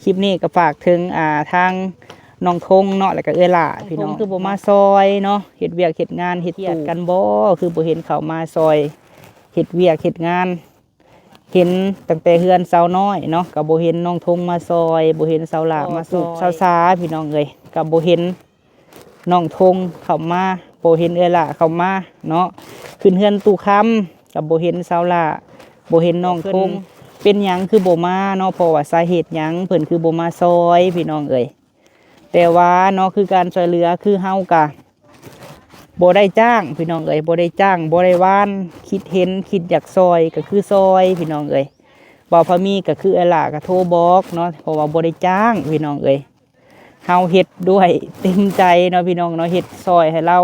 คลิปนี้ก็ฝากถึงทางน้องทงเนาะแล้วก็เอื้อล่าพี่น้องคือบ่มาซอยเนาะเฮ็ดเวียกเฮ็ดงานเฮ็ดตู้กันบ่คือบ่เห็นเขามาซอยเฮ็ดเวียกเฮ็ดงานเห็นตั้งแต่เฮือนสาวน้อยเนาะก็บ่เห็นน้องทงมาซอยบ่เห็นสาวหลามาสูบสาวสาพี่น้องเอ้ยก็บ่เห็นน้องทงเข้ามาบ่เห็นเอื้อล่าเข้ามาเนาะขึ้นเฮือนตู้คำก็บ่เห็นสาวหลาบ่เห็นน้องทงเป็นหยังคือบ่มาเนาะเพราะว่าสาเหตุหยังเพิ่นคือบ่มาซอยพี่น้องเอ้ยแต่ว่าเนาะคือการช่วยเหลือคือเฮากะบ่ได้จ้างพี่น้องเอ้ยบ่ได้จ้างบ่ได้ว่านคิดเห็นคิดอยากซอยก็คือซอยพี่น้องเอ้ยบ่าวพามีก็คือไอ้ล่ะก็โทรบอกเนาะเพราะว่าบ่ได้จ้างพี่น้องเอ้ยเฮาเฮ็ดด้วยเต็มใจเนาะพี่น้องเนาะเฮ็ดซอยให้เรา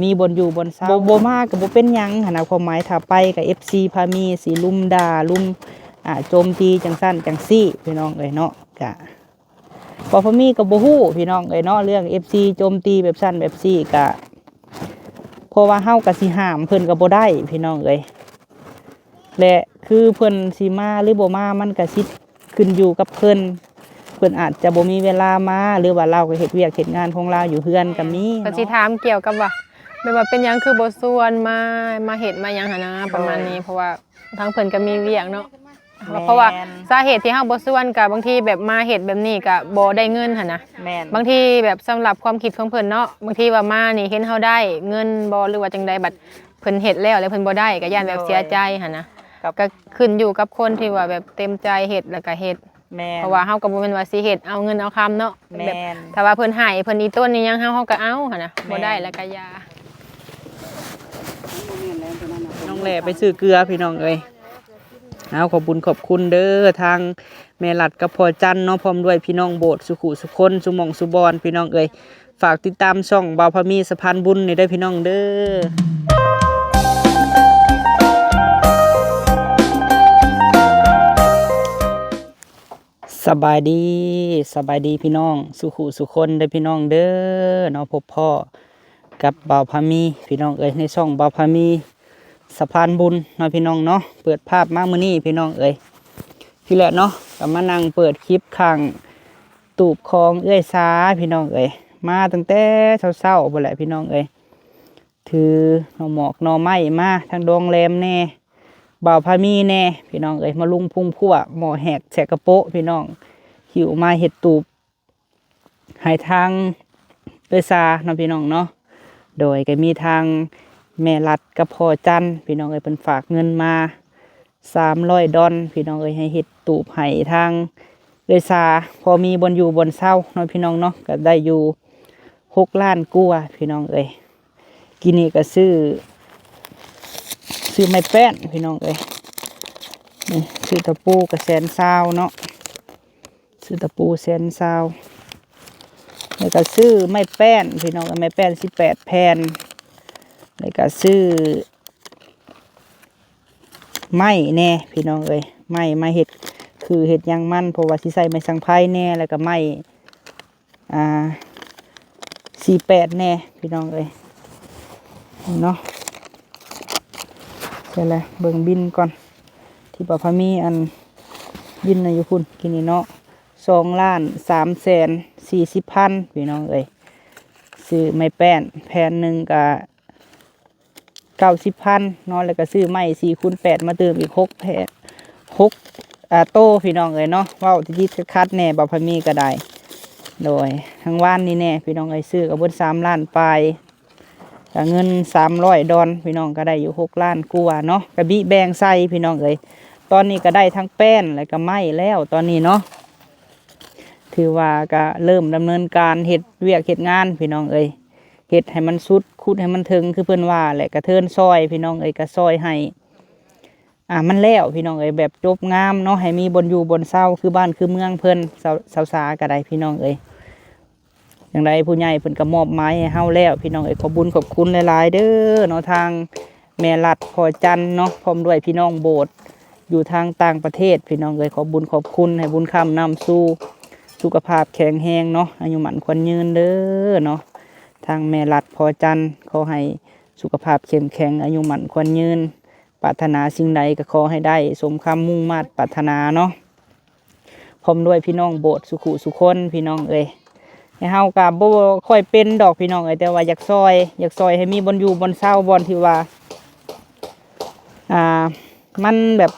มีบนอยู่บนเศร้าบ่มาก็บ่เป็นหยังหั่นน่ะความหมายถ้าไปก็ FC พามีสิลุมด่าลุมโจมตีจังซั่นจังซี่พี่น้องเอ้ยเนาะก็บ่พามีก็บ่ฮู้พี่น้องเอ้ยเนาะเรื่อง FC โจมตีแบบซั่นแบบซี่ก็เพราะว่าเฮาก็สิห้ามเพิ่นก็บ่ได้พี่น้องเอ้ยและคือเพิ่นสิมาหรือบ่มามันก็สิขึ้นอยู่กับเพิ่นอาจจะบ่มีเวลามาหรือว่าเราก็เฮ็ดเวียกเฮ็ดงานของเราอยู่เฮือนก็มีก็สิถามเกี่ยวกับว่าแบบว่าเป็นหยังคือบ่ส่วนมาเฮ็ดมาหยังหั่นนะประมาณนี้เพราะว่าทางเพิ่นก็มีเวียกเนาะเพราะว่าสาเหตุที่เฮาบ่ส่วนก็บางทีแบบมาเฮ็ดแบบนี้ก็บ่ได้เงินหั่นนะบางทีแบบสำหรับความคิดของเพิ่นเนาะบางทีว่ามานี่เห็นเฮาได้เงินบ่หรือว่าจังใดบัดเพิ่นเฮ็ดแล้วเพิ่นบ่ได้ก็ย่านแบบเสียใจหั่นนะก็ขึ้นอยู่กับคนที่ว่าแบบเต็มใจเฮ็ดแล้วก็เฮ็ดเพราะว่าเฮาก็บ่แม่นว่าสิเฮ็ดเอาเงินเอาคำเนาะแบบถ้าว่าเพิ่นให้เพิ่นอีต้นนี่ยังเฮาก็เอาหั่นนะบ่ได้แล้วก็ยาน้องแหล่ไปซื้อเกลือพี่น้องเอ้ยเอาขอบคุณขอบคุณเด้อทางแม่หลัดกับพ่อจันเนาะพร้อมด้วยพี่น้องโบสถ์สุขุสุคนสุหม่องสุบอนพี่น้องเอ้ยฝากติดตามช่องบ่าวพามีสะพานบุญนี่ได้พี่น้องเด้อสบายดีพี่น้องสุขุสุคนได้พี่น้องเด้อเนาะพบพ่อกับบ่าวพามีพี่น้องเอ้ยในช่องบ่าวพามีสะพานบุญเนาะพี่น้องเนาะเปิดภาพมามื้อนี้พี่น้องเอ้ยพี่แหละเนาะก็มานั่งเปิดคลิปข้างตูบคลองเอ้ยสาพี่น้องเอ้ยมาตั้งแต่เช้าๆบ่แหละพี่น้องเอ้ยถือหน่อหมอกหน่อไม้มาทางดงแรมแน่บ่าวพามีแน่พี่น้องเอ้ยมาลุงพุ่งพั่วหม้อแหกแฉกกระโปะพี่น้องหิวมาเห็ดตูบให้ทางเอ้ยสาเนาะพี่น้องเนาะโดยก็มีทางแม่รัดกับพ่อจันพี่น้องเอ้ยเป็นฝากเงินมา$300พี่น้องเอ้ยให้เห็ดตูบให้ทางเอ้ยสาพอมีบนอยู่บนเศร้าเนาะพี่น้องเนาะก็ได้อยู่6 ล้านกว่าพี่น้องเอ้ยกินนี่ก็ซื้อไม้แป้นพี่น้องเอ้ยนี่ซื้อตะปูกับ120,000เนาะซื้อตะปู120,000แล้วก็ซื้อไม้แป้นพี่น้องไม้แป้น18 แผ่นแล้วก็ซื้อไม้แน่พี่น้องเอ้ยไม้มาเห็ดคือเห็ดยางมันเพราะว่าสิใส่ไม้สังไพรแน่แล้วก็ไม้48แน่พี่น้องเอ้ยเนาะเสร็จแล้วเบิ่งบินก่อนที่บ่าวพามีอันบินในอยู่พุ่นกินนี่เนาะ2,340,000พี่น้องเอ้ยซื้อไม้แป้นแผ่นหนึ่งกับ90,000เนาะแล้วก็ซื้อไม้4x8มาเติมอีก6 แผ่น6โต้พี่น้องเอ้ยเนาะว้าวที่คัดแน่บ่าวพามีก็ได้โดยทางว่านนี่แน่พี่น้องเอ้ยซื้อกับเบิด3 ล้านปลายกับเงิน$300พี่น้องก็ได้อยู่6 ล้านกว่าเนาะกระบิแบงใส่พี่น้องเอ้ยตอนนี้ก็ได้ทั้งแป้นแล้วก็ไม้แล้วตอนนี้เนาะถือว่าก็เริ่มดำเนินการเฮ็ดเวียกเฮ็ดงานพี่น้องเอ้ยเฮ็ดให้มันสุดขุดให้มันถึงคือเพิ่นว่าแหละกระเทินซอยพี่น้องเอ้ยก็ซอยให้มันแล้วพี่น้องเอ้ยแบบจบงามเนาะให้มีบนอยู่บนเศร้าคือบ้านคือเมืองเพิ่นสาวๆก็ได้พี่น้องเอ้ยอย่างไรผู้ใหญ่เพิ่นก็มอบหมายให้เฮาแล้วพี่น้องเอ้ยขอบคุญขอบคุณหลายๆเด้อเนาะทางแม่รัดพ่อจันเนาะพร้อมด้วยพี่น้องโบสถ์อยู่ทางต่างประเทศพี่น้องเอ้ยขอบุญขอบคุณให้บุญคำนำสู่สุขภาพแข็งแรงเนาะอายุหมันควรยืนเด้อเนาะทางแม่รัดพ่อจันขอให้สุขภาพเข้มแข็งอายุหมันควรยืนปรารถนาสิ่งใดก็ขอให้ได้สมคำมุ่งมา่ปรารถนาเนาะ พร้อมด้วยพี่น้องโบสถ์สุขุสุคนพี่น้องเอ้ยให้เฮาก็บ่ค่อยเป็นดอกพี่น้องเอ้ยแต่ว่าอยากซอยให้มีบ่อนอยู่บ่อนเศร้าบ่อนที่ว่ามันแบบ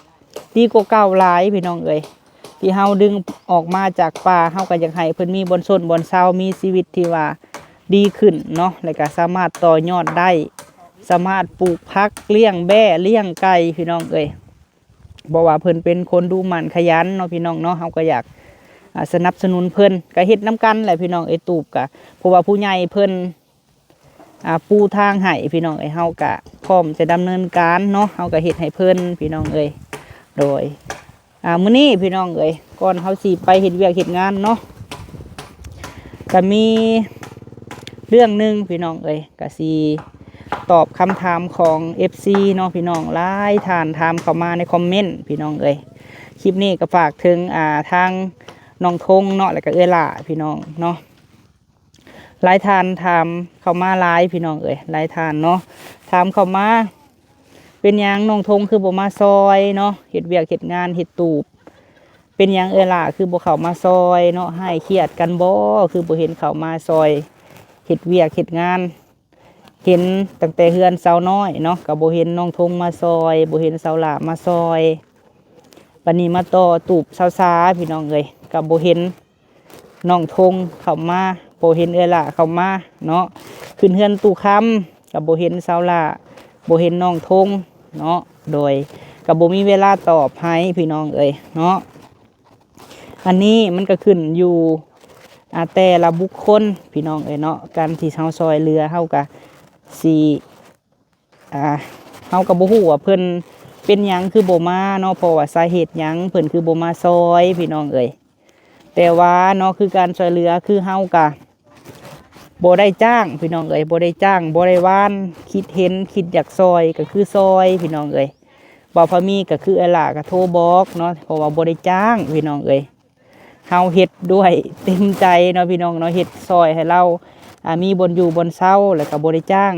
ดีกว่าเก่าหลายพี่น้องเอ้ยที่เฮาดึงออกมาจากป่าเฮาก็อยากให้เพิ่นมีบ่อนสนบ่อนเศร้ามีชีวิตที่ว่าดีขึ้นเนาะแล้วก็สามารถต่อยอดได้สามารถปลูกผักเลี้ยงแบ่เลี้ยงไก่พี่น้องเอ้ยบอกว่าเพิ่นเป็นคนดูหมั่นขยันเนาะพี่น้องเนาะเฮาก็อยากสนับสนุนเพิ่นก็เฮ็ดน้ำกันแหละพี่น้องตูบกะเพราะว่าผู้ใหญ่เพิ่นปูทางให้พี่น้องเฮากะพร้อมจะดำเนินการเนาะเฮาก็เฮ็ดให้เพิ่นพี่น้องโดยมื้อนี้พี่น้องก่อนเฮาสิไปเฮ็ดเวียกเฮ็ดงานเนาะก็มีเรื่องนึงพี่น้องก็สิตอบคำถามของ FC เนาะพี่น้องหลายท่านถามเข้ามาในคอมเมนต์พี่น้องคลิปนี้ก็ฝากถึงทางน้องทงเนาะแล้วก็ล่าพี่น้องเนาะหลายท่านถามเข้ามาหลายพี่น้องหลายท่านเนาะถามเข้ามาเป็นยังน้องทงคือบ่มาซอยเนาะเฮ็ดเวียกเฮ็ดงานเฮ็ดตูบเป็นยังล่าคือบ่เข้ามาซอยเนาะให้เครียดกันบ่คือบ่เห็นเข้ามาซอยเฮ็ดเวียกเฮ็ดงานเห็นตั้งแต่เฮือนสาวน้อยเนาะก็บ่เห็นน้องทงมาซอยบ่เห็นสาวหล่ามาซอยบัดนี้มาต่อตูบสาวๆพี่น้องก็บ่เห็นน้องทงเข้ามาบ่เห็นล่าเข้ามาเนาะขึ้นเฮือนตู้คำก็บ่เห็นสาวหล่าบ่เห็นน้องทงเนาะโดยก็บ่มีเวลาตอบให้พี่น้องเนาะอันนี้มันก็ขึ้นอยู่แต่ละบุคคลพี่น้องเนาะการที่เฮาซอยเรือเฮาก็สิเฮาก็บ่ฮู้ว่าเพิ่นเป็นหยังคือบ่มาเนาะเพราะว่าสาเหตุหยังเพิ่นคือบ่มาซอยพี่น้องแต่ว่าเนาะคือการซอยเรือคือเฮาก็บ่ได้จ้างพี่น้องบ่ได้จ้างบ่ได้ว่านคิดเห็นคิดอยากซอยก็คือซอยพี่น้องบ่พอมีก็คือล่ะก็โทรบอกเนาะเพราะว่าบ่ได้จ้างพี่น้องเฮาเฮ็ดด้วยเต็มใจเนาะพี่น้องเนาะเฮ็ดซอยให้เรามีบนอยู่บนเศร้าแล้วก็บ่ได้จ้าง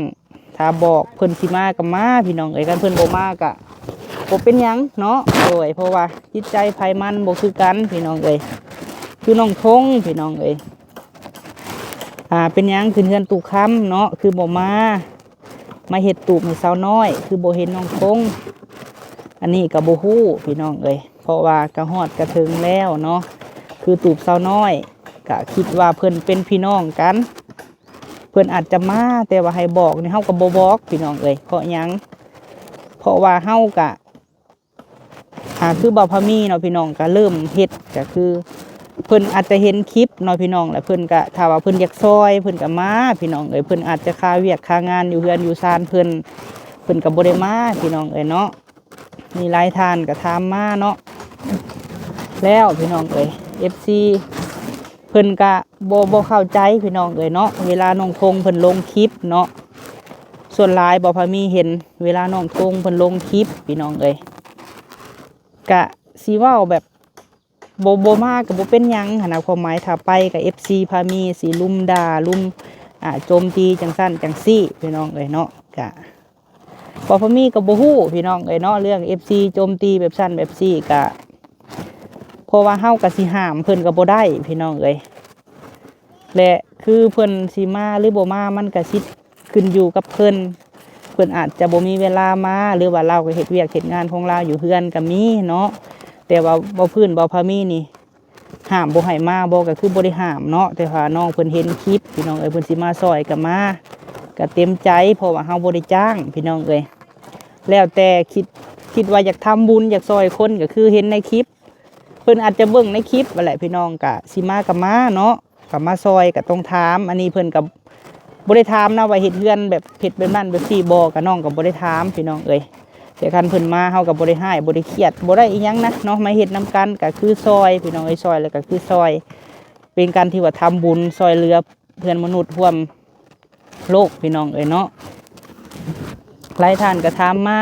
ถ้าบอกเพิ่นสิมาก็มาพี่น้องกันเพิ่นบ่มาก็บ่เป็นหยังเนาะโดยเพราะว่าจิตใจไผมันบ่คือกันพี่น้องคือน้องทงพี่น้องเป็นหยังขึ้นเฮือนตู่คำเนาะคือบ่มาเฮ็ดตูบให้สาวน้อยคือบ่เห็นน้องทงอันนี้ก็บ่ฮู้พี่น้องเพราะว่าก็ฮอดกระถึงแล้วเนาะคือตูบสาวน้อยก็คิดว่าเพิ่นเป็นพี่น้องกันเพิ่นอาจจะมาแต่ว่าให้บอกนี่เฮาก็บ่บอกพี่น้องเพราะหยังเพราะว่าเฮาก็คือบ่าวพามีเนาะพี่น้องก็เริ่มเฮ็ดก็คือเพิ่นอาจจะเห็นคลิปเนาะพี่น้องแล้วเพิ่นก็ถ้าว่าเพิ่นอยากซอยเพิ่นก็มาพี่น้องเพิ่นอาจจะคาเวียกคางานอยู่เฮือนอยู่ซานเพิ่นก็บ่ได้มาพี่น้องเนาะมีหลายท่านก็ถามมาเนาะแล้วพี่น้องFC เพิ่นก็บ่เข้าใจพี่น้องเนาะเวลาน้องทงเพิ่นลงคลิปเนาะส่วนหลายบ่พอมีเห็นเวลาน้องทงเพิ่นลงคลิปพี่น้องกะสิเว้าแบบบ่มากก็บ่เป็นหยังหั่นน่ะความหมายถ้าไปกับ FC พามีสิลุมด่าลุมโจมตีจังซั่นจังซี่พี่น้องเนาะกะบ่พอมีก็บ่ฮู้พี่น้องเนาะเรื่อง FC โจมตีแบบซั่นแบบซี่กะเพราะว่าเฮาก็สิห้ามเพิ่นก็บ่ได้พี่น้องและคือเพิ่นสิมาหรือบ่มามันก็สิขึ้นอยู่กับเพิ่นอาจจะบ่มีเวลามาหรือว่าเราก็เฮ็ดเวียกเฮ็ดงานของเราอยู่เฮือนก็มีเนาะแต่ว่าบ่พามีนี่ห้ามบ่ให้มาบ่ก็คือบ่ได้ห้ามเนาะแต่ว่าน้องเพิ่นเห็นคลิปพี่น้องเพิ่นสิมาซอยก็มาก็เต็มใจเพราะว่าเฮาบ่ได้จ้างพี่น้องแล้วแต่คิดว่าอยากทำบุญอยากซอยคนก็คือเห็นในคลิปเพิ่นอาจจะเบิ่งในคลิปนั่นแหละพี่น้องก็สิมาก็มาเนาะก็มาซอยก็ต้องถามอันนี้เพิ่นก็บ่ได้ถามนะว่าเฮ็ดเฮือนแบบเฮ็ดแบบนั้นแบบซี่บ่ก็น้องก็บ่ได้ถามพี่น้องแต่คันเพิ่นมาเฮาก็บ่ได้ให้บ่ได้เครียดบ่ได้อีหยังนะเนาะมาเฮ็ดนำกันก็คือซอยพี่น้องซอยแล้วก็คือซอยเป็นการที่ว่าทำบุญซอยเหลือเพื่อนมนุษย์ร่วมโลกพี่น้องเนาะหลายท่านก็ถามมา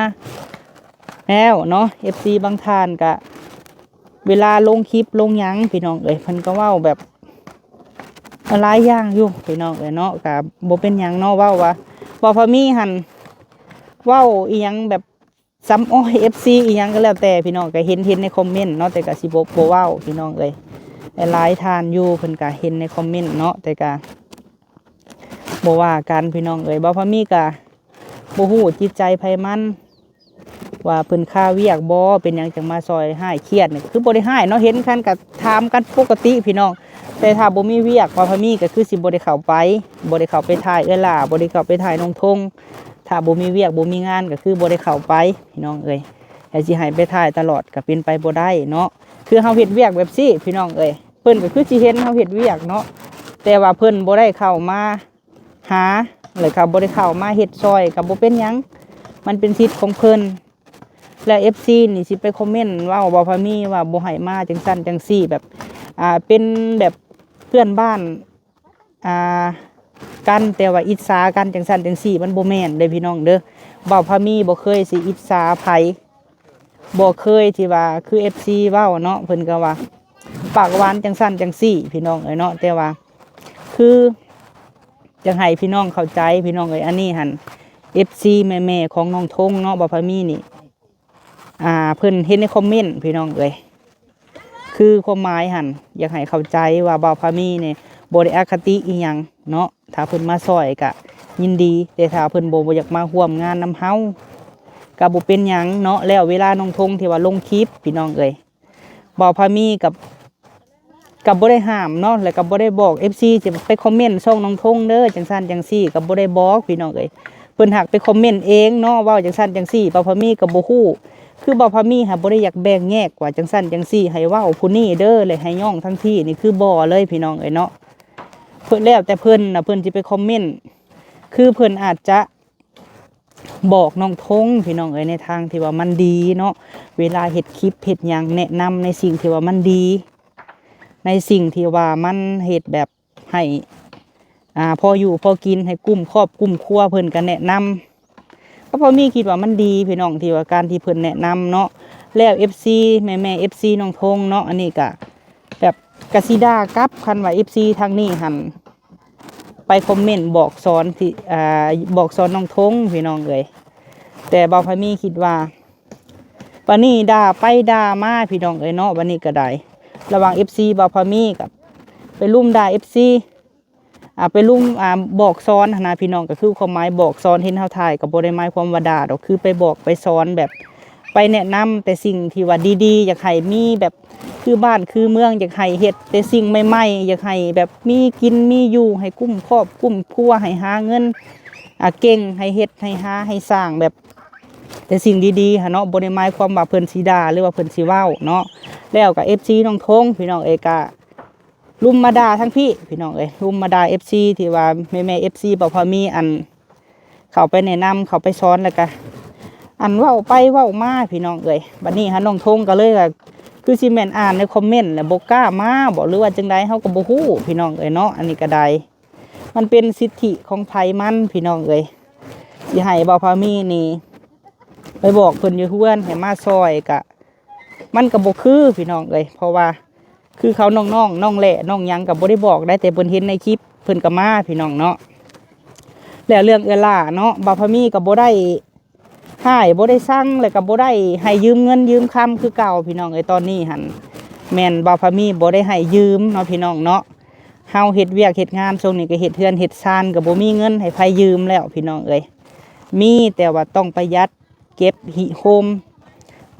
แล้วเนาะ FC บางท่านก็เวลาลงคลิปลงหยังพี่น้องเพิ่นก็เว้าแบบหลายอย่างอยู่พี่น้องเนาะก็บ่เป็นหยังเนาะเว้าว่าบ่พอมีหั่นเว้าอีหยังแบบซ้ำอ้อย FC อีหยังก็แล้วแต่พี่น้องก็เห็นในคอมเมนต์เนาะแต่ก็สิบ่เว้าพี่น้อง หลายท่านอยู่เพิ่นก็เห็นในคอมเมนต์เนาะแต่ก็บ่ว่ากันพี่น้องเอ้ยบ่พามีก็บ่ฮู้จิตใจไผมันว่าเพิ่นค่าเวียกบ่เป็นหยังจังมาซอยหายเครียดนี่คือบ่ได้หายเนาะเห็นกันก็ถามกันปกติพี่น้องแต่ถ้าบ่มีเวียกบ่พามีก็คือสิบ่ได้เข้าไปบ่ได้เข้าไปถ่ายล่าบ่ได้เข้าไปถ่ายน้องทงถ้าบ่มีเวียกบ่มีงานก็คือบ่ได้เข้าไปพี่น้องเอ้ยแต่สิให้ไปถ่ายตลอดก็เป็นไปบ่ได้เนาะคือเฮาเฮ็ดเวียกแบบซี่พี่น้องเอ้ยเพิ่นก็คือสิเห็นเฮาเฮ็ดเวียกเนาะแต่ว่าเพิ่นบ่ได้เข้ามาหาเลยครับบ่ได้เข้ามาเฮ็ดซอยก็บ่เป็นหยังมันเป็นสิทธิ์ของเพิ่นแล้ว FC นี่สิไปคอมเมนต์ว่าบ่พามีว่าบ่ให้มาจังซั่นจังซี่แบบเป็นแบบเพื่อนบ้านกันแต่ว่าอิจฉากันจังซั่นจังซี่มันบ่แม่นเด้อพี่น้องเด้อบ่าวพามีบ่เคยสิอิจฉาไผบ่เคยที่ว่าคือ FC เว้าเนาะเพิ่นก็ว่าปากหวานจังซั่นจังซี่พี่น้องเอ้ยเนาะแต่ว่าคือจังให้พี่น้องเข้าใจพี่น้องเอ้ยอันนี้หั่น FC แม่ๆของน้องทงเนาะบ่าวพามีนี่เพิ่นเห็นในคอมเมนต์พี่น้องเอ้ยคือความหมายหั่นอยากให้เข้าใจว่าบ่าวพามีเนี่ยบ่ได้อคติอีหยังเนาะถ้าเพิ่นมาซอยก็ยินดีแต่ถ้าเพิ่นบ่อยากมาร่วมงานนำเฮาก็บ่เป็นหยังเนาะแล้วเวลาน้องทงที่ว่าลงคลิปพี่น้องเอ้ยบ่าวพามีกับบ่ได้ห้ามเนาะแล้วก็บ่ได้บอก FC จะไปคอมเมนต์ช่องน้องทงเด้อจังซั่นจังซี่ก็บ่ได้บอกพี่น้องเอ้ยเพิ่นหักไปคอมเมนต์เองเนาะเว้าจังซั่นจังซี่บ่าวพามีก็บ่ฮู้คือบ่าวพามีหาบ่ได้อยากแบ่งแยกว่าจังซั่นจังซี่ให้เว้าผู้นี้เด้อเลยให้ย่องทั้งที่นี่คือบ่เลยพี่น้องเอ้ยเนาะเพิ่นแล้วแต่เพิ่นน่ะเพิ่นสิไปคอมเมนต์คือเพิ่นอาจจะบอกน้องทงพี่น้องเอ้ยในทางที่ว่ามันดีเนาะเวลาเฮ็ดคลิปเฮ็ดหยังแนะนำในสิ่งที่ว่ามันดีในสิ่งที่ว่ามันเฮ็ดแบบให้พออยู่พอกินให้กลุ่มครอบกลุ่มครัวเพิ่นก็แนะนำก็พอมีคิดว่ามันดีพี่น้องที่ว่าการที่เพิ่นแนะนำเนาะแล้ว FC แม่ FC น้องทงเนาะอันนี้ก็แบบกสิดากับคันว่า FC ทางนี้หั่นไปคอมเมนต์บอกสอนที่บอกสอนน้องทงพี่น้องเอ้ยแต่บ่าวพามีคิดว่าวันนี้ด่าไปด่ามาพี่น้องเอ้ยเนาะวันนี้ก็ได้ระหว่าง FC บ่าวพามีกับไปลุ่มด่า FC ไปลุ่มบอกสอนนะพี่น้องก็คือความหมายบอกสอนเห็นเฮาถ่ายก็บ่ได้หมายความว่าด่าดอกคือไปบอกไปสอนแบบไปแนะนำแต่สิ่งที่ว่าดีๆอยากให้มีแบบคือบ้านคือเมืองอยากให้เฮ็ดแต่สิ่งใหม่ๆอยากให้แบบมีกินมีอยู่ให้กุ้มครอบกุ้มครัวให้หาเงินเก่งให้เฮ็ดให้หาให้สร้างแบบแต่สิ่งดีๆเนาะบ่ได้หมายความว่าเพิ่นสิด่าหรือว่าเพิ่นสิเว้าเนาะแล้วก็ FC น้องทงพี่น้องเอกะลุมมาด่าทั้งพี่น้องเอ้ยลุมมาด่า FC ที่ว่าแม่ FC บ่พอมีอันเข้าไปแนะนำเข้าไปสอนแล้วก็อันเว้าไปเว้ามาพี่น้องเอ้ยบัดนี้น้องทงก็เลยว่าคือสิแม่นอ่านในคอมเมนต์แล้วบ่กล้ามาบ่หรือว่าจังไดเฮาก็บ่ฮู้พี่น้องเอ้ยเนาะอันนี้ก็ได้มันเป็นสิทธิของไผมันพี่น้องเอ้ยสิให้บ่พอมีนี่ไปบอกเพิ่นอยู่เฮือนให้มาซอยก็มันก็บ่คือพี่น้องเอ้ยเพราะว่าคือเขาน้องๆน้องแหละน้องยังกับบ่ได้บอกได้แต่เพิ่นเห็นในคลิปเพิ่นก็มาพี่น้องเนาะแล้วเรื่องล่าเนาะบ่าวพามีก็บ่ได้ให้บ่ได้สั่งแล้วก็บ่ได้ให้ยืมเงินยืมคำคือเก่าพี่น้องเอ้ยตอนนี้หั่นแม่นบ่าวพามีบ่ได้ให้ยืมเนาะพี่น้องเนาะเฮาเฮ็ดเวียกเฮ็ดงานช่วงนี้ก็เฮ็ดเฮือนเฮ็ดซานก็บ่มีเงินให้ไผยืมแล้วพี่น้องเอ้ยมีแต่ว่าต้องประหยัดเก็บหิโฮม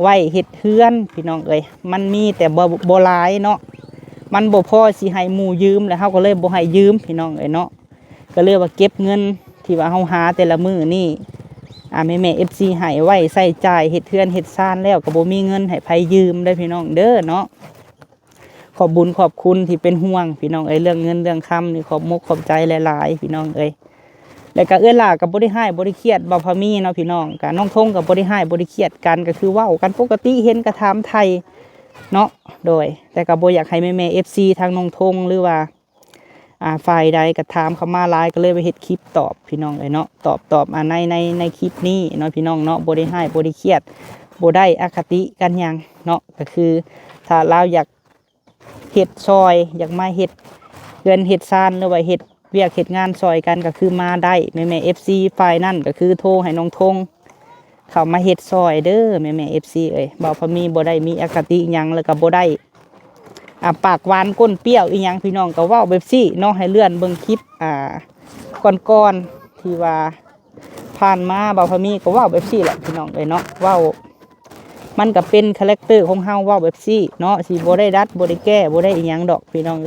ไว้เฮ็ดเฮือนพี่น้องเอ้ยมันมีแต่บ่หลายเนาะมันบ่พอสิให้หมู่ยืมแล้วเฮาก็เลยบ่ให้ยืมพี่น้องเอ้ยเนาะก็เลยว่าเก็บเงินที่ว่าเฮาหาแต่ละมื้อนี่แม่ FC ให้ไว้ใส่จ่ายเฮ็ดเฮือนเฮ็ดซ่านแล้วก็บ่มีเงินให้ไผยืมได้พี่น้องเด้อเนาะขอบบุญขอบคุณที่เป็นห่วงพี่น้องเอ้ยเรื่องเงินเรื่องคำนี่ขอบมุกขอบใจหลายๆพี่น้องเอ้ยแล้วก็ล่าก็บ่ได้ให้บ่ได้เครียดบ่พอมีเนาะพี่น้องก็น้องทงก็บ่ได้ให้บ่ได้เครียดกันก็คือเว้ากันปกติเห็นก็ถามไทยเนาะโดยแต่ก็บ่อยากให้แม่ FC ทางน้องทงหรือว่าฝ่ายใดก็ถามเขามาหลายก็เลยไปเฮ็ดคลิปตอบพี่น้องเนาะตอบในคลิปนี้เนาะพี่น้องเนาะบ่ได้ให้บ่ได้เครียดบ่ได้อคติกันหยังเนาะก็คือถ้าเราอยากเฮ็ดซอยอยากมาเฮ็ดเฮือนเฮ็ดซ่านหรือว่าเฮ็ดเวียกเฮ็ดงานซอยกันก็คือมาได้แม่ FC ฝ่ายนั่นก็คือโทรให้น้องทงเข้ามาเฮ็ดซอยเด้อแม่ FC เอ้ยบ่าวพามีบ่ได้มีอคติหยังแล้วก็บ่ได้ ปากหวานก้นเปรี้ยวอีหยังพี่น้องก็เว้าแบบซี่เนาะให้เลื่อนเบิ่งคลิปก่อนๆที่ว่าผ่านมาบ่าวพะมีก็เว้าแบบซี่แหละพี่น้องเนาะเว้ามันก็เป็นคาแรคเตอร์ของเฮาเว้าแบบซี่เนาะสิบ่ได้ดัดบ่ได้แก้บ่ได้อีหยังดอกพี่น้อง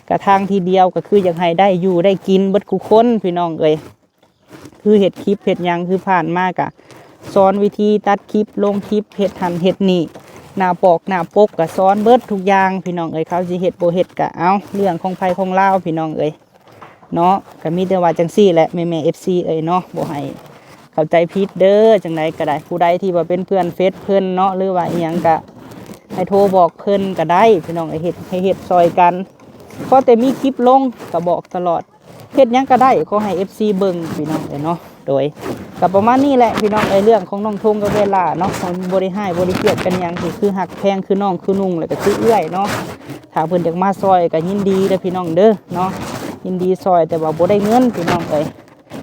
กระทางทีเดียวก็คืออยากให้ได้อยู่ได้กินเบิดทุกคนพี่น้องคือเฮ็ดคลิปเฮ็ดหยังคือผ่านมากะสอนวิธีตัดคลิปลงคลิปเฮ็ดหันเฮ็ดนี่หน้าปกก็สอนเบิดทุกอย่างพี่น้องเขาสิเฮ็ดบ่เฮ็ดก็เอาเรื่องของไผของลาวพี่น้องเนาะก็มีแต่ว่าจังซี่แหละแม่ FC เนาะบ่ให้เข้าใจผิดเด้อจังไดก็ได้ผู้ใดที่ว่าเป็นเพื่อนเฟซเพิ่นเนาะหรือว่าอีหยังก็ให้โทรบอกเพิ่นก็ได้พี่น้องเฮ็ดให้เฮ็ดซอยกันพอแต่มีคลิปลงก็บอกตลอดเฮ็ดหยังก็ได้ขอให้ FC เบิ่งพี่น้องเนาะโดยกับประมาณนี้แหละพี่น้องเรื่องของน้องทงกับเวลาเนาะของบ่ได้ให้บ่ได้เกลียดกันหยังคือหักแพงคือน้องคือนุ่งแล้วก็คือเอื้อยเนาะถ้าเพิ่นอยากมาซอยก็ยินดีเด้อพี่น้องเด้อเนาะยินดีซอยแต่ว่าบ่ได้เงินพี่น้อง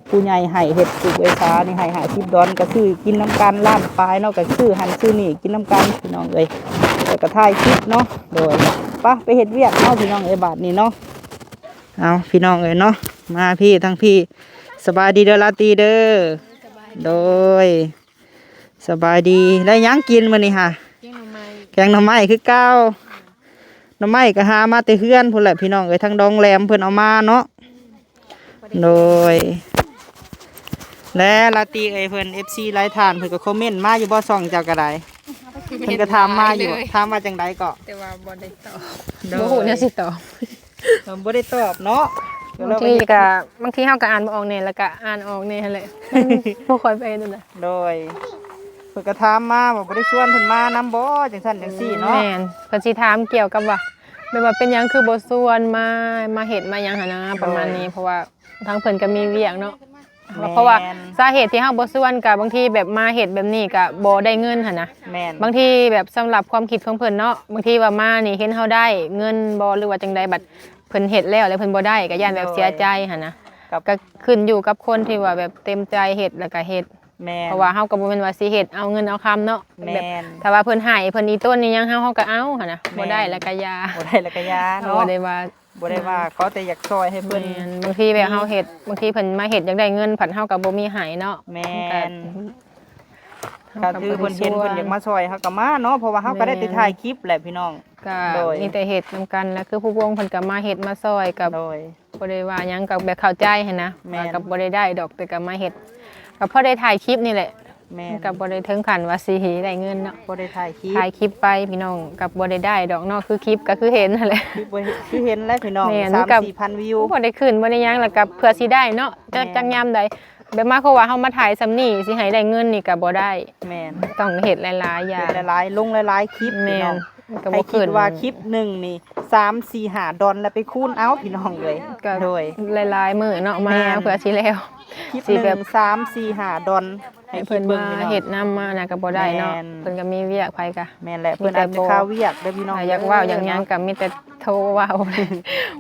ผู้ใหญ่ให้เฮ็ดสุกไว้ซานี่ให้50 ดอนก็ซื้อกินน้ำกันล้านปลายเนาะก็ซื้อหันซื้อนี่กินน้ำกันพี่น้องแล้วก็ถ่ายคลิปเนาะโดยไปเฮ็ดเวียกเนาะพี่น้องบาดนี้เนาะเอาพี่น้องเนาะมาพี่ทั้งพี่สบายดีเด้อลาตีเด้อโดยสบายดีได้ยังกินมื้อนี้ค่ะแกงหน่อไม้คือเก้าหน่อไม้ก็หามาแต่เฮือนพุ่นแหละพี่น้องทั้งดองแหลมเพิ่นเอามาเนาะโดยและลาตีเพิ่น FC ไลฟ์ทานเพิ่นก็คอมเมนต์มาอยู่บ่ส่องเจ้าก็ได้เพิ่นก็ถามมาอยู่ถามว่าจังไดก็แต่ว่าบ่ได้ตอบบ่ฮู้แนวสิตอบบ่ได้ตอบเนาะบางทีเฮาก็อ่านบ่ออกแน่แล้วก็อ่านออกแน่หั่นแหละบ่ค่อยไปนั่นน่ะโดยเพิ่นก็ถามมาว่าบ่ได้ชวนเพิ่นมานำบ่จังซั่นจังซี่เนาะแม่นเพิ่นสิถามเกี่ยวกับว่าแบบเป็นหยังคือบ่ชวนมาเฮ็ดมาหยังหั่นนะประมาณนี้เพราะว่าทางเพิ่นก็มีเวียกเนาะเพราะว่าสาเหตุที่เฮาบ่ชวนก็บางทีแบบมาเฮ็ดแบบนี้ก็บ่ได้เงินหั่นนะบางทีแบบสำหรับความคิดของเพิ่นเนาะบางทีว่ามานี่เห็นเฮาได้เงินบ่หรือว่าจังใดบัดเพิ่นเฮ็ดแล้วเพิ่นบ่ได้ก็ย่านแบบเสียใจหั่นนะก็ขึ้นอยู่กับคนที่ว่าแบบเต็มใจเฮ็ดแล้วก็เฮ็ดเพราะว่าเฮาก็บ่แม่นว่าสิเฮ็ดเอาเงินเอาคำเนาะแบบถ้าว่าเพิ่นให้เพิ่นอีต้นนี่ยังเฮาก็เอาหั่นนะบ่ได้แล้วก็ยาบ่ได้แล้วก็ยาเนาะบ่ได้ว่าเขาแต่อยากซอยให้เพิ่นบางทีแบบเฮาเฮ็ดบางทีเพิ่นมาเฮ็ดอยากได้เงินผัดเฮาก็บ่มีให้เนาะแม่นก็คือเพิ่นเห็นเพิ่นอยากมาซอยเฮาก็มาเนาะเพราะว่าเฮาก็ได้ไปถ่ายคลิปแหละพี่น้องก็มีแต่เฮ็ดนำกันแล้วคือผู้วงเพิ่นก็มาเฮ็ดมาซอยกับบ่ได้ว่าหยังก็แบบเข้าใจหั่นนะก็บ่ได้ดอกแต่ก็มาเฮ็ดก็พอได้ถ่ายคลิปนี่แหละกับ่ได้ถึงขั้นว่าสิได้เงินเนาะบ่ได้ถ่ายคลิปไปพี่น้องกับบ่ได้ดอกเนาะคือคลิปก็คือเห็นนั่นแหละคือเห็นแล้วพี่น้อง 3-4,000 วิวบ่ได้ขึ้นบ่ได้หยังแล้วก็เพื่อสิได้เนาะจักยามใดแบบมาเขาว่าเฮามาถ่ายซำนี้สิให้ได้เงินนี่ก็บ่ได้แม่นต้องเฮ็ดหลายๆอย่างหลายๆลงหลายๆคลิปพี่น้องให้คิดว่าคลิป1นี่ 3-4-5 ดอลแล้วไปคูณเอาพี่น้องเลยโดยหลายๆมื้อเนาะมาเพื่อสิแล้วคลิป1 3-4-5 ดอลให้เพิ่นมาเฮ็ดนำมานะก็บ่ได้เนาะเพิ่นก็มีเวียกไผก็แม่นแหละเพิ่นอาจจะค่าเวียกเด้อพี่น้องอยากเว้าอย่างหยังก็มีแต่โทรเว้า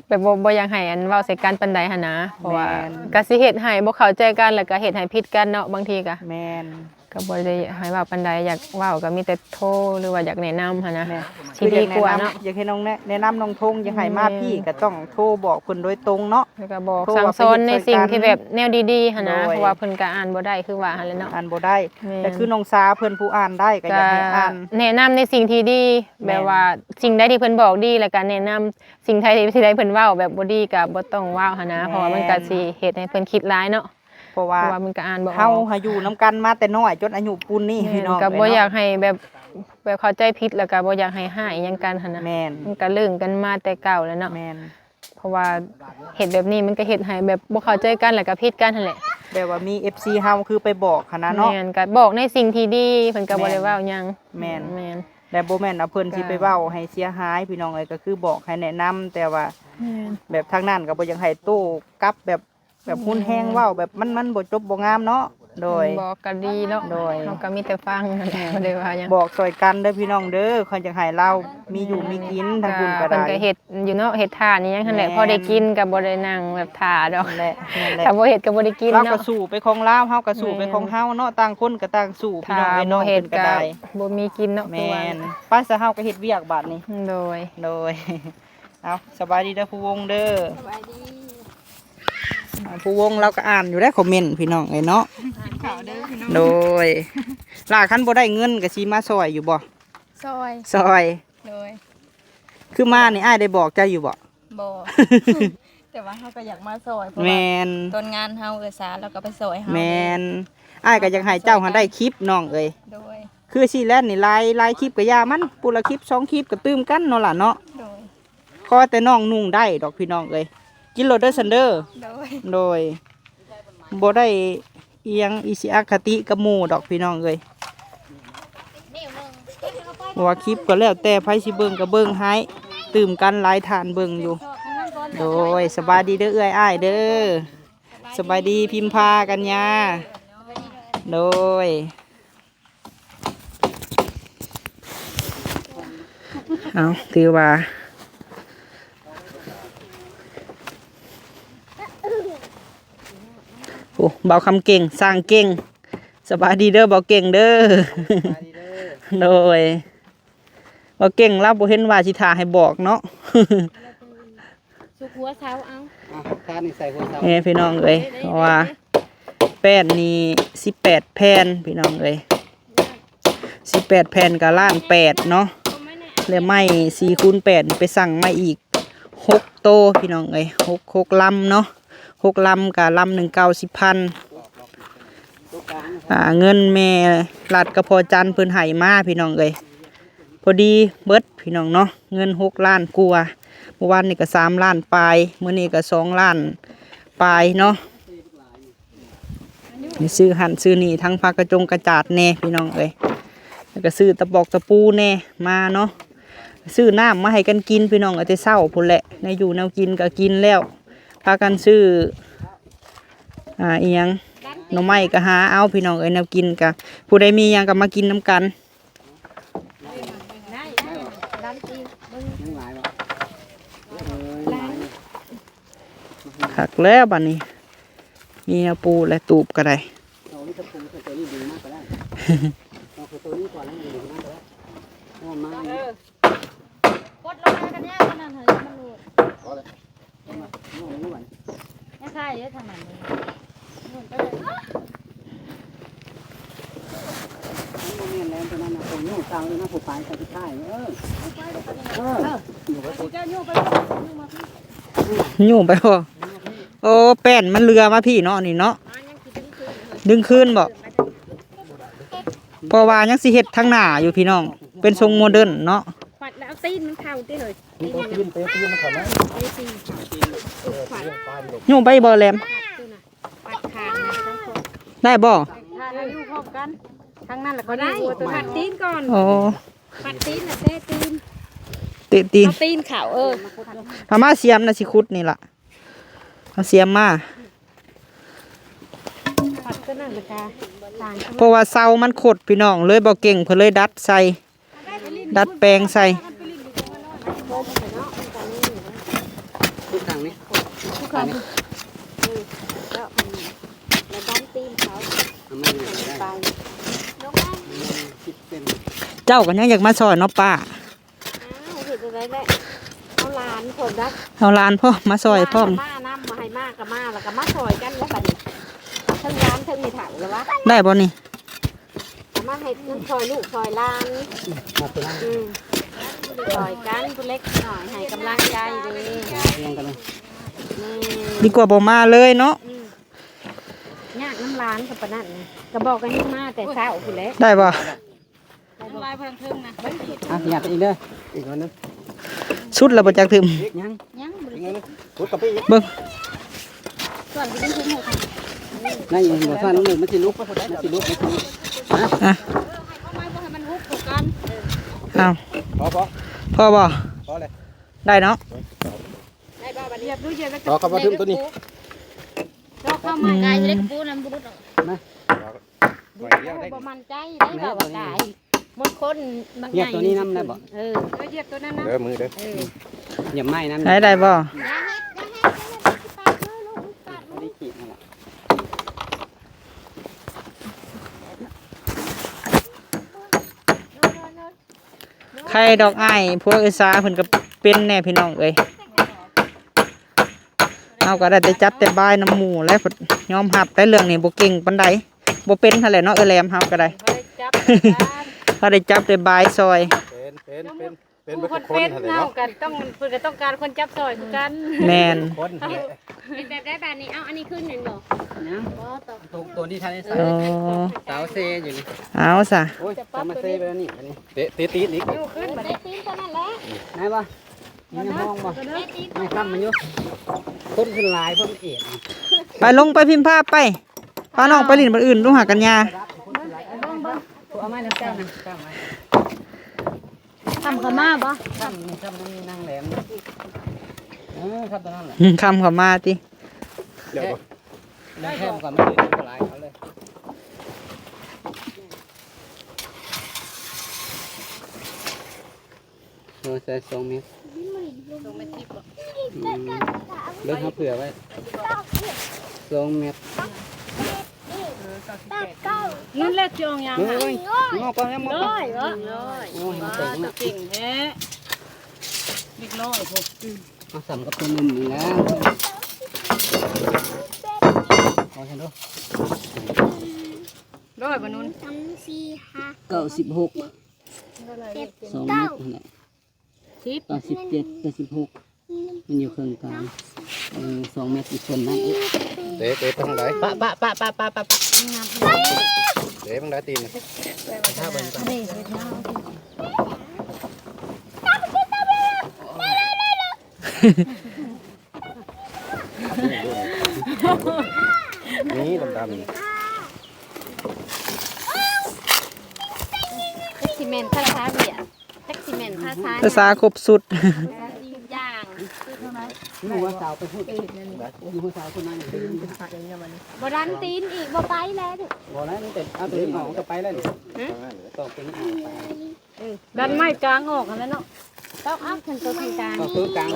แบบบ่อยากให้อันเว้าใส่กันปานใดหั่นนะเพราะว่าก็สิเฮ็ดให้บ่เข้าใจกันแล้วก็เฮ็ดให้ผิดกันเนาะบางทีก็แม่นก็บ่ได้ให้เว้าปานใดอยากเว้าก็มีแต่โทรหรือว่าอยากแนะนำหั่นนะสิดีกว่าเนาะอยากให้น้องแนะนำน้องทงอยากให้มาพี่ก็ต้องโทรบอกเพิ่นโดยตรงเนาะแล้วก็บอกสั่งสอนในสิ่งที่แบบแนวดีๆหั่นนะเพราะว่าเพิ่นก็อ่านบ่ได้คือว่าหั่นแหละเนาะอ่านบ่ได้แต่คือน้องสาเพิ่นผู้อ่านได้ก็อยากให้อ่านแนะนำในสิ่งที่ดีแบบว่าสิ่งใดที่เพิ่นบอกดีแล้วก็แนะนำสิ่งใดที่เพิ่นเว้าแบบบ่ดีก็บ่ต้องเว้าหั่นนะเพราะว่ามันก็สิเฮ็ดให้เพิ่นคิดร้ายเนาะเพราะว่ามันก็อ่านบ่ออกเฮาอยู่นำกันมาแต่น้อยจนอายุปูนนี่พี่น้องก็บ่อยากให้แบบเข้าใจผิดแล้วก็บ่อยากให้หายหยังกันหั่นน่ะมันก็เรื่องกันมาแต่เก่าแล้วเนาะเพราะว่าเฮ็ดแบบนี้มันก็เฮ็ดให้แบบบ่เข้าใจกันแล้วก็ผิดกันนั่นแหละแบบว่ามี FC เฮาคือไปบอกหั่นน่ะเนาะแม่นก็บอกในสิ่งที่ดีเพิ่นก็บ่ได้เว้าหยังแม่นแต่บ่แม่นเอาเพิ่นสิไปเว้าให้เสียหายพี่น้องก็คือบอกให้แนะนำแต่ว่าแบบทางนั้นก็บ่อยากให้โต้กลับแบบหุ้นแฮงเว้าแบบมันบ่จบบ่งามเนาะ โดย บอกก็ดีเนาะ โดย เฮาก็มีแต่ฟังนั่นแหละบ่ได้ว่าหยัง บอกซอยกันเด้อพี่น้องเด้อเขาจะให้เรามีอยู่มีกินทางคุณก็ เพิ่น ได้ ก็เฮ็ดอยู่เนาะเฮ็ดท่านี่ยังหั่นแหละพอได้กินก็บ่ได้นั่งแบบท่าดอก นั่นแหละนั่นแหละ ถ้าบ่เฮ็ดก็บ่ได้กิน เราก็ เนาะ สู่ไปของเราเฮาก็สู่ไปของเฮาเนาะต่างคนก็ต่างสู่พี่ ถ้า น้องไอ้น้อง บ่เฮ็ด เพิ่นก็ ก็ ได้ บ่มีกินเนาะ แม คือว่า นป้าสะเฮาก็เฮ็ดเวียกบาดนี้ โดย โดย เอาสบายดีเด้อผู้วงเด้อสบายดีผู้วงเราก็อ่านอยู่ได้คอมเมนต์พี่น้องไอ้เนาะโดยล่าคันบ่ได้เงินก็สิมาซอยอยู่บ่ ซอย ซอย โดย คือมานี่อ้ายได้บอกเจ้าอยู่บ่ บ่ แต่ว่าเขาก็อยากมาซอยเพราะ แม ว่าน ต้นงานเฮาสาแล้วก็ไปซอยเฮา แมนอ้ายก็อยากให้เจ้าหันได้คลิปน้องเอ้ย โดย คือสิแลนนี่ลายคลิปก็ยามันปุละคลิป2คลิปก็ตื้มกันเนาะล่ะเนาะ โดย ขอแต่น้องนุ่งได้ดอกพี่น้องเอ้ยกินโลดเด้อซันเดอร์ โดย โดยบ่ได้เอียงอีสิอคติกับหมู่ดอกพี่น้องเอ้ยว่าคลิปก็แล้วแต่ไผสิเบิ่งก็เบิ่งให้ตื่มกันหลายทานเบิ่งอยู่ โดยสบายดีเด้อเอื้อยอ้ายเด้อสบายดีพิมพากันยาโดยเอาถือว่าโอ้เบาคำเก่งสร้างเก่งสบายดีเด้อเบาเก่งเด้อโดยเบาเก่งรับบ่เห็นว่าสิท่าให้บอกเนาะ สุกหัวเช้าเอา ทานนี่ใส่หัวเสา นี่พี่น้องเอ้ยเพราะว่าแป้นนี่18แผ่นพี่น้องเอ้ย18แผ่นกับล้าน8เนาะแล้วไม้4คูณ8ไปสั่งมาอีก6โตพี่น้องเอ้ย6ลำเนาะ6ลำกับลำหนึ่ง90,000เงินแม่รัดกระพอจันเพิ่นให้มาพี่น้องเอ้ยพอดีเบิดพี่น้องเนาะเงิน6ล้านกว่าเมื่อวานนี่ก็3ล้านปลายมื้อนี้ก็2ล้านปลายเนาะนี่ซื้อหั่นซื้อนี่ทั้งผักกระจงกระจาดแน่พี่น้องเอ้ยแล้วก็ซื้อตะปอกตะปูแน่มาเนาะซื้อน้ำมาให้กันกินพี่น้องเอาแต่เช้าพุ่นแหละในอยู่แนวกินก็กินแล้วพากันซื้ออีหยังหน่อไม้ก็หาเอาพี่น้องเอ้ยแนวกินก็ผู้ใดมีหยังก็มากินน้ำกัน ทั้งหลายบ่ คักแล้วบัดนี้ มีแนวปูและตูบก็ได้ เอานี่ถ้าปรุงตัวนี้ดีมากก็ได้เอาตัวนี้ก่อนแล้วดีมากก็ได้เอามา กดลงมากันเนี่ยมันนั่นเฮ้ยมันหลุด พอเลยเอามาเอาหวาน ไม่ใช่เด้อทำมันเลยหลุดไปเลย นี่เมียนแล้วตัวนั้นนะผมยุ่งกลางเลยนะผมปลายใส่ที่ท้ายอยู่ไว้ปุ๊บ เจ้าโยกไปโยกมาพี่ ยุ่งไปบ่โอ้แป้นมันเรือมาพี่เนาะนี่เนาะดึงคืนบ่เพราะว่ายังสิเฮ็ดทางหน้าอยู่พี่น้อง เป็นทรงโมเดิร์นเนาะ ปัดแล้วตีนมันเข่าตีเลย นี่ตัวตีนเตะตีนมาก่อนนะ ไอ้ตีนปัด ยุ่งไปบ่แหลม ตัวน่ะปัดคางนะทั้งคน ได้บ่ ถ้าเราอยู่พร้อมกันทั้งนั้นแหละก็ได้ปัดตีนก่อน โอ้ ปัดตีนน่ะเต้ตีน ติตีน เอาตีนเข่าถ้ามาเสียมน่ะสิขุดนี่ล่ะเอาเสียมมา ปัดก็นั่นเลยค่ะต่าง เพราะว่าเสามันขดพี่น้องเลยบ่เก่งเพิ่นเลยดัดใส่ดัดแปลงใส่ ทุกทางนี้ ทุกคนแล้วด้านตีนเขา เอามาได้ ไปลงมา คิดเป็น เจ้าก็ยังอยากมาซอยเนาะป้า เห็นอะไรแหละเอาหลานคนรัก เอาหลานพ่อมาซอยพร้อม มาน้ำมาให้มากกับมาแล้วก็มาซอยกันแล้วบัดนี้ทั้งร้านทั้งมีถังเลยวะ ได้บ่นี่ มาให้ทั้งซอยลูกซอยหลาน มาตัวนั้น ซอยกันตัวเล็กหน่อยให้กำลังใจดี เรียงกันเลย ดีกว่าบ่มาเลยเนาะ ยากน้ำร้านกับปะนั่นก็บอกกันให้มาแต่เช้าคุณเล็ก ได้บ่ ลายพลังทึงนะ อ่ะอยากอีกเด้ออีกคนนึง สุดแล้วบ่จักถึม ยัง ยังบริ อีกนึงพุดกับพี่ เบิ่ง ส่วนที่เป็นทุ่งหัว นั่นอยู่หัวซ่านนึงมันสิลุกมันสิลุกมันสิลุกฮะ อ่ะ เข้ามาเพื่อให้มันหุบถูกกัน เอา พอ พอบ่ พอเลย ได้เนาะ ได้บ้าบัดเดียบดูเยอะแล้ว พอเข้ามาถึงตัวนี้ เราเข้ามาไกลเล็กปูน้ำบุรุษ นะ ปล่อยเดียวได้ บ่มั่นใจได้บ่ว่าตายบางคนบาง เหยียบตัวนี้น้ำได้บ่ เหยียบตัวนั้นนะ เด้อมือเด้อเหยียบไม้น้ำ ได้บ่ ได้ขีดนั่นแหละ ใครดอกอ้ายพวกเอซาเพิ่นก็เป็นแน่พี่น้องเอ้ยเอาก็ได้แต่จับแต่บายน้ำหมูแล้วเพิ่นยอมรับแต่เรื่องนี้บ่เก่งปานใดบ่เป็นเท่าไหร่เนาะแหลมเฮาก็ได้ จับ เขาได้จับแต่บายซอย เป็น ผู้คนเป็นเฮากันต้องเพิ่นก็ต้องการคนจับซอยคือกัน แม่น คน เป็นแบบได้แบบนี้เอาอันนี้ขึ้นเห็นบ่ นะ บ่ต่อ ตัวนี้ทานได้ อ๋อ สาวเซอยู่นี่ เอาซะ โอ้ยจะมาเซไปแล้วนี่อันนี้เตะตีนอีก อยู่ขึ้นบ่ได้ตีนเท่านั้นแหละ ไหนบ่นี่ในห้องบ่ไม่ทำมันอยู่คนขึ้นลายเพิ่มเอ็ด ไปลงไปพิมพ์ภาพไปพาน้องไปลิ้นบ้านอื่นดูหากันยา เอาไม้น้ำแก้วนะแก้วไม้ ทำเขามาบ่ ทำมันมีนางแหลมครับตัวนั้นแหละ คำเขามาติ เดี๋ยวได้แค่ก่อนไม่ถึงลายเขาเลยใส่2 เมตร ลงมาทิพย์บ่ เลิกเขาเผื่อไว้2 เมตร เงินแล้วจองยัง เฮ้ยงอกก่อนแล้วงอกก่อน ร้อยบ่ โอ้ยเจ๋งนะ เก่งแท้เล็กน้อยพวก มาสัมกับตัวนุ่มนี่แล้วลองฉันดู ร้อยบ่นุ่น 96 2 เมตรนั่นแหละ 10 97 96มันอยู่เครื่องกลาง2 เมตรอีกคนนั่นเตะไปทางไหนปะเตะทางไหนตีนถ้าเป็นนี่ดำ ซีเมนต์ภาษาเวียดแท็กซีเมนต์ภาษา ภาษาครบสุด ย่าง ๆนี่หัวสาวไปพูดนี่หัวสาวคนนั้น บ่ดันตีนอีกบ่ไปแล้ว บอกแล้วนี่แต่เอาตัวนี้ออกจะไปแล้วนี่ตอกตัวนี้ออกไป ดันไม้กลางออกกันแล้วเนาะต้องเอาขึ้นตัวกลาง ก็คือกลาง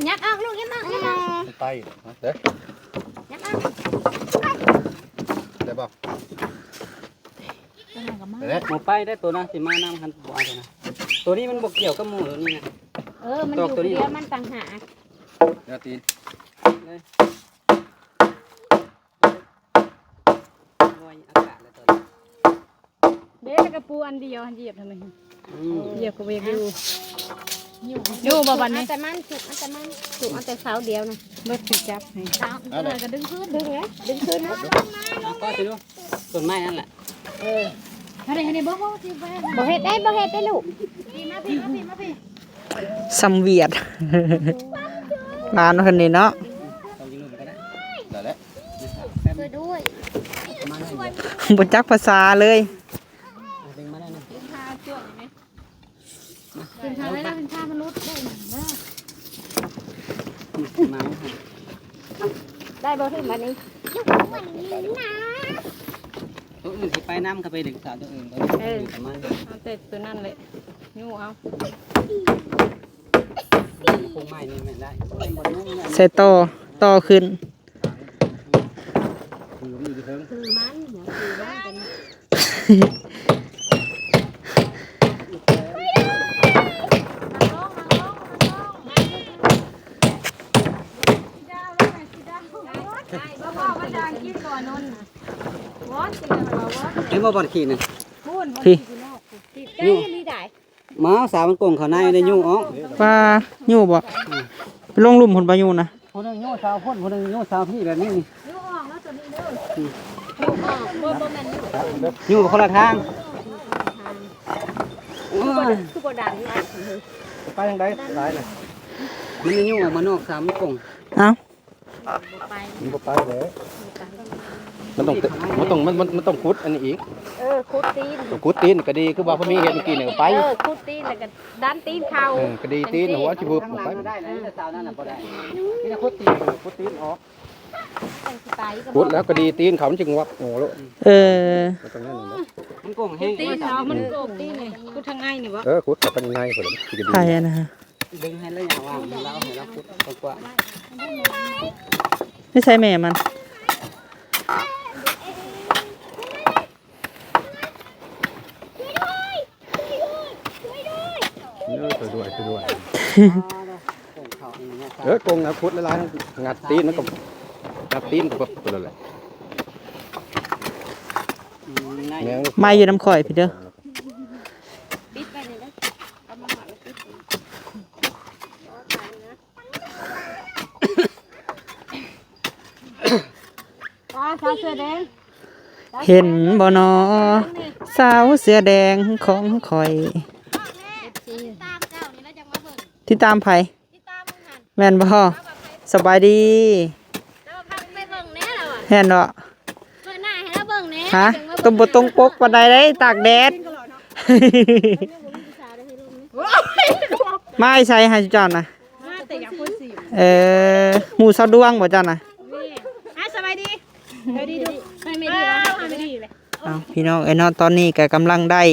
ยักออกลูกยักออกยักออก ไปเด้อ ยักออก เดี๋ยวบอกหมูไปได้ตัวนะสิมาน้ำคันบัวตัวนะตัวนี้มันบกเกี่ยวกับหมูตัวนี้นะ มันอยู่เดียวมันต่างหาก เดี๋ยวตีนเลยงวยอากาศเลยตัวนี้ เด็กกระปูอันเดียวเหยียบทำไมเหยียบก็เวกอยู่บ่บันนี้แต่มันสุกแต่มันสุกแต่เสาเดียวนะเบิดสิจับให้เสาเลยก็ดึงขึ้นดึงเลยดึงขึ้นนะ ก็สิลูกต้นไม้นั่นแหละ ให้ได้บ่เฮ็ดได้ลูกมาพี่ ซัมเวียด ร้านคนนี้เนาะ ต้องยืนก็ได้เดี๋ยวแหละ ช่วยด้วย มาได้เลย บ่จักภาษาเลย ดึงมาได้นะ เป็นพาจ้วงไหมเป็นพาแล้วเป็นพามนุษย์ได้นะ มา ได้บ่ถึงวันนี้ ตัวอื่นไปน้ำก็ไปดึงสาวตัวอื่นก็ประมาณ เอาแต่ตัวนั่นเลยยูเอา คงไม้นี่ไม่ได้ ใส่ต่อขึ้น คือมีเพิ่ง คือมันคือว่าเป็นเอ็มว่าบอลขีดนึง พี่ ยูนี่ได้ ม้าสาวมันโกงเขาในได้ยุ่งอ๋อ ปลาอยู่บ่ไปลงหลุมผลปลาอยู่นะ คนนึงยุ่งสาวคนนึงยุ่งสาวพี่แบบนี้นี่ ยูออกแล้วตัวนี้เด้อยูออกบ่แม่นยู ยุ่งคนละทาง คือบ่ดันนะ ไปทางใดหลายเลยมันยุ่งออกมานอกสาวมันโกง เอ้า ไป มันก็ไปเลยมันต้องคุดอันนี้อีก คุดตีน คุดตีนก็ดีคือว่าพอมีเห็นเมื่อกี้เนี่ยไป คุดตีนแล้วก็ดันตีนเข่า ก็ดีตีนหัวชิบุบไปได้นะสาวนั่นน่ะพอได้นี่นะคุดตีนออก ขุดแล้วก็ดีตีนเขามันจึงวับโง่แล้ว เออ ตรงนั้นน่ะ มันโกงแห้ง ตีเท้ามันโกบตีนี่กูทางไงนี่วะ ขุดกับเป็นไงคนที่จะดี ไผ่นะฮะ ดึงให้แล้วอย่างว่างเราให้เราพุดกว่า ไม่ใช่แม่มัน ด้วย โกงเขาอย่างเงี้ย โกงนะขุดละลายงัดตีนมันก็งัดตีนก็แบบตัวละ ง่าย มาอยู่น้ำข่อยพี่เด้อ ปิดไปเลยนะเอามาหมักแล้วปิดว้าสาวเสื้อแดง เห็นบ่นอสาวเสื้อแดงของข่อย ตามเจ้านี่แล้วจะมาเบิ่ง ที่ตามไผ่ ที่ตามมึงหัน แม่นบ่สบายดี แล้วพาไปเบิ่งแน่แล้วอ่ะ แม่นบ่ เปิดหน้าให้เราเบิ่งแน่ ฮะตรงบ่ตรงปกปานใดได้ตากแดด มาไอ้ใส่ให้เจ้าน่ะ มาแต่อยากพูดสิ หมู่เซาดวงบ่เจ้าน่ะ สบายดีสบายดีดูไม่ดีวะไม่ดีเลย เอาพี่น้องเนาะตอนนี้ก็กำลังได้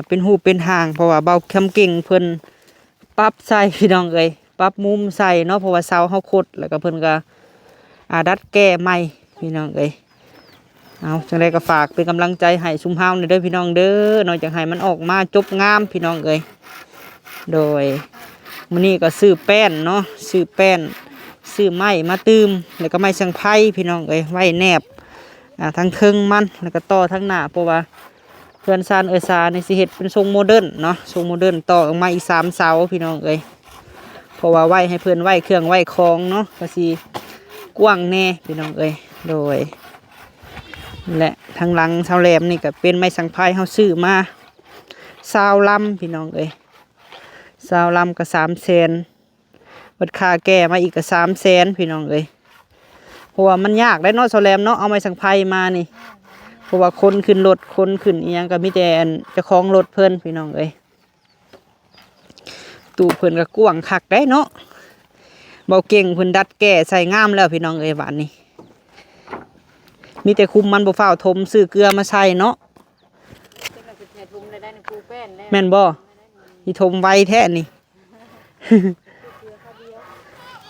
เป็นหูปเป็นหางเพราะว่าเบาคำเก่งเพิ่นปรับใส่พี่น้องเอ้ยปรับมุมใส่เนาะเพราะว่าเสาเฮาคดแล้วก็เพิ่นก็ดัดแก้ใหม่พี่น้องเอ้ยเอาจังไดก็ฝากเป็นกำลังใจให้ชุมเฮาเด้อพี่น้องเด้อนอกจากให้มันออกมาจบงามพี่น้องเอ้ยโดยมื้อนี้ก็ซื้อแป้นเนาะซื้อแป้นซื้อไม้มาตืมแล้วก็ไม้สังไพ่พี่น้องเอ้ยไว้แนบทั้งเทิงมันแล้วก็ต่อทั้งหน้าเพราะว่าเพื่อนซานซาในสิเฮ็ดเป็นทรงโมเดิร์นเนาะทรงโมเดิร์นต่อออกมาอีก3 เสาพี่น้องเอ้ยเพราะว่าไว้ให้เพื่อนไว้เครื่องไว้ของเนาะก็สิกว้างแน่พี่น้องเอ้ยโดยและทางหลังเสาแหลมนี่ก็เป็นไม้สังไพ่เฮาซื้อมา20 ลำพี่น้องเอ้ย20 ลำก็300,000บัดค่าแก้มาอีกก็300,000พี่น้องเอ้ยเพราะว่ามันยากได้เนาะเสาแหลมเนาะเอาไม้สังไพ่มานี่เพราะว่าคนขึ้นรถคนขึ้นอีหยังก็มีแต่เจ้าของรถเพิ่นพี่น้องเอ้ยตู้เพิ่นก็กว้างคักได้เนาะเบาเก่งเพิ่นดัดแก้ใส่งามแล้วพี่น้องเอ้ยหวานนี่มีแต่คุมมันบ่ฟ้าวทมซื้อเกลือมาใส่เนาะแม่นบ่อีทมไวแท้นี่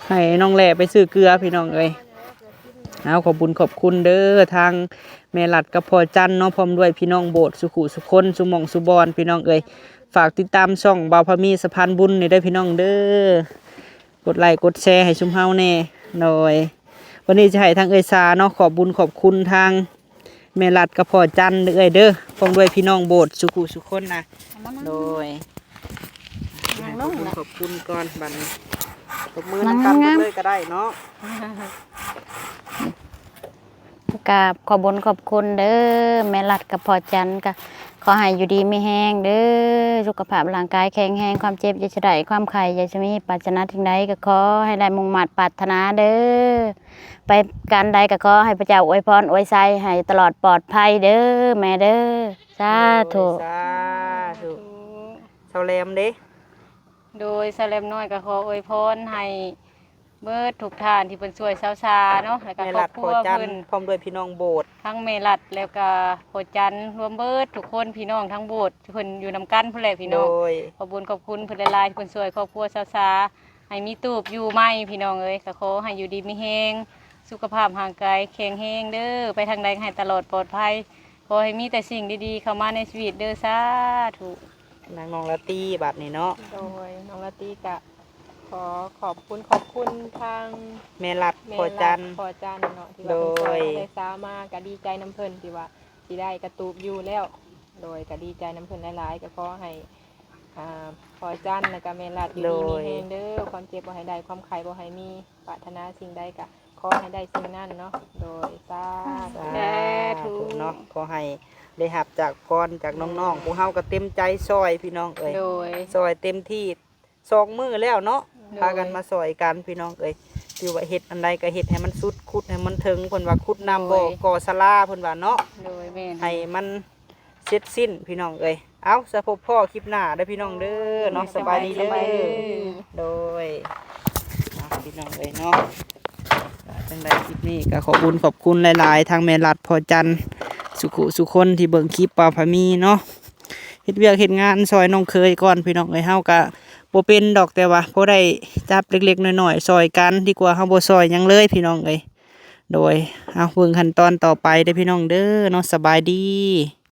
ให้น้องแหล่ไปซื้อเกลือพี่น้องเอ้ยเอาขอบคุญขอบคุณเด้อทางแม่หลัดกับพ่อจันเนาะพร้อมด้วยพี่น้องโบสถ์สุขุสุคนสุหมองสุบอนพี่น้องเอ้ยฝากติดตามช่องบ่าวพามีสะพานบุญนี่ได้อพี่น้องเด้อกดไลค์กดแชร์ให้ชุมเฮาแน่หน่อยวันนี้จะให้ทางเอ้ยซาเนาะขอบบุญขอบคุณทางแม่หลัดกับพ่อจันเด้อเด้อพร้อมด้วยพี่น้องโบสถ์สุขุสุคนนะโดยขอบคุณก่อนบัดนี้ตบมือนักกันเลยก็ได้เนาะ กับขอบุญขอบคุณเด้อแม่รัดกับพ่อจันก็ขอให้อยู่ดีไม่แห้งเด้อสุขภาพร่างกายแข็งแรงความเจ็บอย่าจะได้ความไข้อย่าจะมีปรารถนาถึงใดก็ขอให้ได้มุ่งมั่นปรารถนาเด้อไปการใดก็ขอให้พระเจ้าอวยพรอวยไซให้ตลอดปลอดภัยเด้อแม่เด้อสาธุ สาธุเสาแหลมเด้ โดยสแลมน้อยก็ขออวยพรให้เบิดทุกท่านที่เพิ่นช่วยชาวชาเนาะแล้วก็ แม่ คร ห อ ลั บ ด ครั พ่อ ว จัน เพิ่น พร้อมด้วยพี่น้องโบสถ์ ทั้งเมลัดแล้วก็โพจันทร์รวมเบิดทุกคนพี่น้องทั้งโบสถ์ที่เพิ่นอยู่นำกันพุ่นแหละพี่ โด น้อง ย ขอบคุญขอบคุณเพิ่นหลายๆที่เพิ่นช่วยครอบครัวชาวชาให้มีตูบอยู่ไหมพี่น้องเอ้ยก็ขอให้อยู่ดีมีแฮงสุขภาพร่างกายแข็งแรงเด้อไปทางใดก็ให้ตลอดปลอดภัยขอให้มีแต่สิ่งดีๆเข้ามาในชีวิตเด้อสาธุ นางน้องละตีบัดนี่เนาะ โดยน้องละตีกะขอขอบคุณทาง แม่หลัด แม่ พ่อจัน พ่อจันเนาะที่ว่าเป็น โด ซอย ย ได้สามารถก็ดีใจน้ำเพิ่นที่ว่าที่ได้กระตูบอยู่แล้ว โดยก็ดีใจน้ำเพิ่นหลายๆก็ขอให้พ่อจันแล้วก็แม่รัดอยู่ดีมีแฮงเด้อความเจ็บบ่ให้ได้ความไข้บ่ให้มีปรารถนาสิ่งใดก็ขอให้ได้สิ่งนั้นเนาะโดยสาธุ สาธุเนาะขอให้ได้หับจากพรจากน้องๆพวกเฮาก็เต็มใจซอยพี่น้องเอ้ย โดย ซอยเต็มที่2 มื้อแล้วเนาะ โดย พากันมาซอยกันพี่น้องเอ้ยคือว่าเฮ็ดอันใดก็เฮ็ดให้มันสุดขุดให้มันถึงเพิ่นว่าขุดน้ำบ่ก่อศาลาเพิ่นว่าเนาะ โดยแม่น ให้มันเสร็จสิ้นพี่น้องเอ้ยเอาสะพบพ่อคลิปหน้าเด้อพี่น้องเด้อเนาะสบายดีเด้อโดยพี่น้องเอ้ยเนาะ จังใดคลิปนี้ก็ขอบคุณหลายๆทางแม่รัดพอจันทร์สุขุสุคนที่เบิ่งคลิปปาพามีเนาะเฮ็ดเวียกเฮ็ดงานซอยน้องเคยก่อนพี่น้องเอ้ยเฮาก็บ่เป็นดอกแต่ว่าพอได้จับเล็กๆน้อยๆซอยกันดีกว่าเฮาบ่ซอยหยังเลยพี่น้องเอ้ยโดยเอาเบิ่งขั้นตอนต่อไปเด้อพี่น้องเด้อเนาะสบายดี